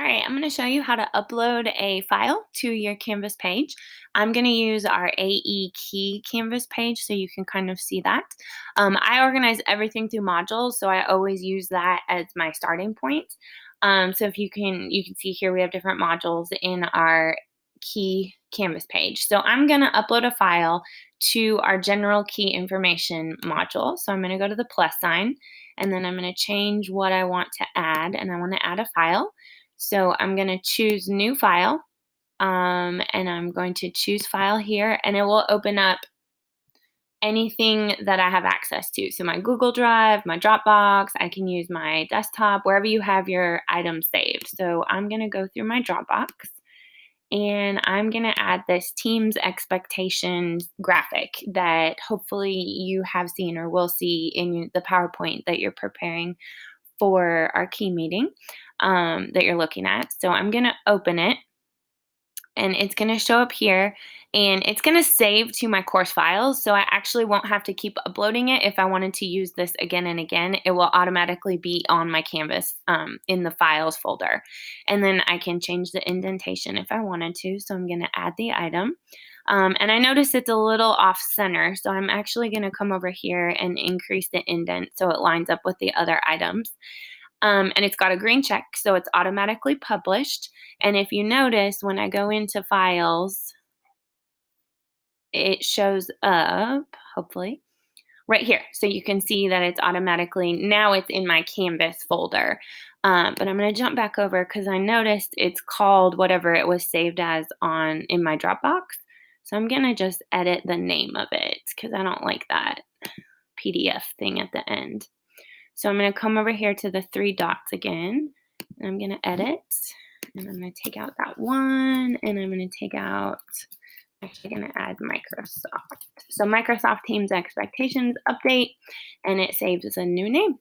All right, I'm going to show you how to upload a file to your Canvas page. I'm going to use our AE Key Canvas page so you can kind of see that. I organize everything through modules, so I always use that as my starting point. So if you can see here we have different modules in our Key Canvas page. So I'm going to upload a file to our General Key Information module. So I'm going to go to the plus sign, and then I'm going to change what I want to add, and I want to add a file. So I'm going to choose new file, and I'm going to choose file here, and it will open up anything that I have access to. So my Google Drive, my Dropbox, I can use my desktop, wherever you have your items saved. So I'm going to go through my Dropbox, and I'm going to add this Teams expectations graphic that hopefully you have seen or will see in the PowerPoint that you're preparing for our key meeting that you're looking at. So I'm going to open it, and it's going to show up here, and it's going to save to my course files. So I actually won't have to keep uploading it. If I wanted to use this again and again, it will automatically be on my Canvas in the files folder. And then I can change the indentation if I wanted to. So I'm going to add the item. And I notice it's a little off center, so I'm actually going to come over here and increase the indent so it lines up with the other items. And it's got a green check, so it's automatically published. And if you notice, when I go into files, it shows up, hopefully, right here. So you can see that it's automatically, now it's in my Canvas folder. But I'm going to jump back over because I noticed it's called whatever it was saved as on in my Dropbox. So I'm going to just edit the name of it because I don't like that PDF thing at the end. So I'm going to come over here to the three dots again, and I'm going to edit, and I'm going to take out that one, and I'm going to take out, actually going to add Microsoft. So Microsoft Teams Expectations Update, and it saves as a new name.